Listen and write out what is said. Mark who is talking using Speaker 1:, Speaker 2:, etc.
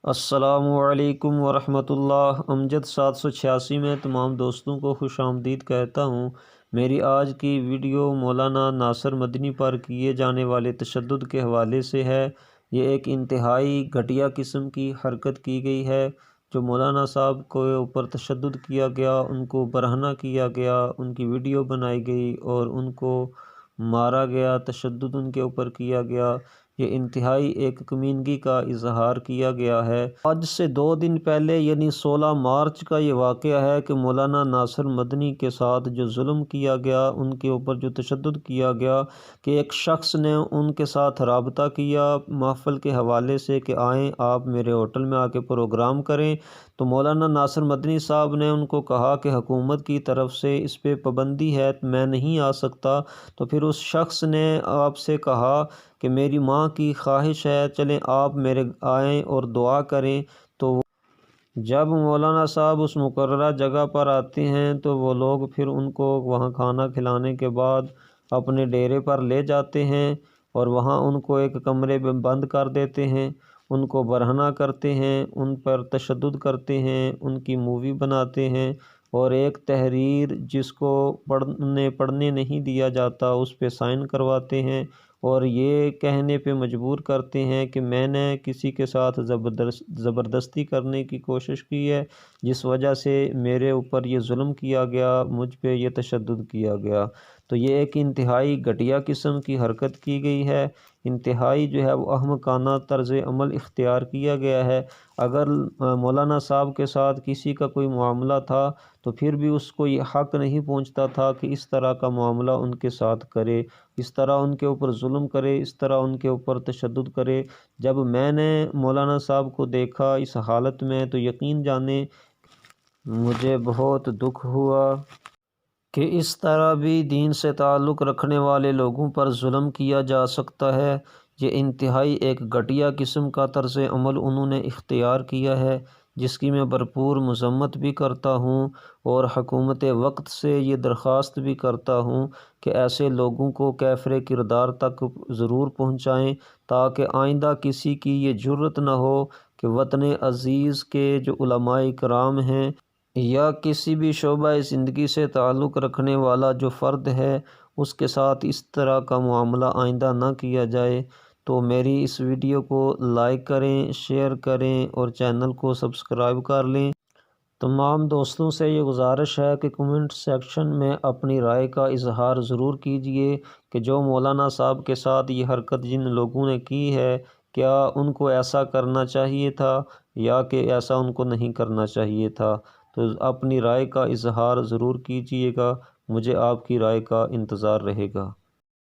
Speaker 1: السلام علیکم ورحمۃ اللہ۔ امجد 786 میں تمام دوستوں کو خوش آمدید کہتا ہوں۔ میری آج کی ویڈیو مولانا ناصر مدنی پر کیے جانے والے تشدد کے حوالے سے ہے۔ یہ ایک انتہائی گھٹیا قسم کی حرکت کی گئی ہے جو مولانا صاحب کے اوپر تشدد کیا گیا، ان کو برہنہ کیا گیا، ان کی ویڈیو بنائی گئی اور ان کو مارا گیا، تشدد ان کے اوپر کیا گیا۔ یہ انتہائی ایک کمینگی کا اظہار کیا گیا ہے۔ آج سے 2 دن پہلے یعنی 16 مارچ کا یہ واقعہ ہے کہ مولانا ناصر مدنی کے ساتھ جو ظلم کیا گیا، ان کے اوپر جو تشدد کیا گیا کہ ایک شخص نے ان کے ساتھ رابطہ کیا محفل کے حوالے سے کہ آئیں آپ میرے ہوٹل میں آ کے پروگرام کریں، تو مولانا ناصر مدنی صاحب نے ان کو کہا کہ حکومت کی طرف سے اس پہ پابندی ہے، میں نہیں آ سکتا۔ تو پھر اس شخص نے آپ سے کہا کہ میری ماں کی خواہش ہے، چلیں آپ میرے آئیں اور دعا کریں۔ تو جب مولانا صاحب اس مقررہ جگہ پر آتے ہیں تو وہ لوگ پھر ان کو وہاں کھانا کھلانے کے بعد اپنے ڈیرے پر لے جاتے ہیں اور وہاں ان کو ایک کمرے میں بند کر دیتے ہیں، ان کو برہنہ کرتے ہیں، ان پر تشدد کرتے ہیں، ان کی مووی بناتے ہیں اور ایک تحریر جس کو پڑھنے نہیں دیا جاتا اس پہ سائن کرواتے ہیں اور یہ کہنے پہ مجبور کرتے ہیں کہ میں نے کسی کے ساتھ زبردستی کرنے کی کوشش کی ہے، جس وجہ سے میرے اوپر یہ ظلم کیا گیا، مجھ پہ یہ تشدد کیا گیا۔ تو یہ ایک انتہائی گھٹیا قسم کی حرکت کی گئی ہے، انتہائی جو ہے وہ احمقانہ طرز عمل اختیار کیا گیا ہے۔ اگر مولانا صاحب کے ساتھ کسی کا کوئی معاملہ تھا تو پھر بھی اس کو یہ حق نہیں پہنچتا تھا کہ اس طرح کا معاملہ ان کے ساتھ کرے، اس طرح ان کے اوپر ظلم کرے، اس طرح ان کے اوپر تشدد کرے۔ جب میں نے مولانا صاحب کو دیکھا اس حالت میں تو یقین جانیں مجھے بہت دکھ ہوا کہ اس طرح بھی دین سے تعلق رکھنے والے لوگوں پر ظلم کیا جا سکتا ہے۔ یہ انتہائی ایک گھٹیا قسم کا طرز عمل انہوں نے اختیار کیا ہے، جس کی میں بھرپور مذمت بھی کرتا ہوں اور حکومت وقت سے یہ درخواست بھی کرتا ہوں کہ ایسے لوگوں کو کیفر کردار تک ضرور پہنچائیں تاکہ آئندہ کسی کی یہ جرت نہ ہو کہ وطن عزیز کے جو علماء کرام ہیں یا کسی بھی شعبہ زندگی سے تعلق رکھنے والا جو فرد ہے اس کے ساتھ اس طرح کا معاملہ آئندہ نہ کیا جائے۔ تو میری اس ویڈیو کو لائک کریں، شیئر کریں اور چینل کو سبسکریب کر لیں۔ تمام دوستوں سے یہ گزارش ہے کہ کمنٹ سیکشن میں اپنی رائے کا اظہار ضرور کیجئے کہ جو مولانا صاحب کے ساتھ یہ حرکت جن لوگوں نے کی ہے کیا ان کو ایسا کرنا چاہیے تھا یا کہ ایسا ان کو نہیں کرنا چاہیے تھا۔ تو اپنی رائے کا اظہار ضرور کیجئے گا، مجھے آپ کی رائے کا انتظار رہے گا۔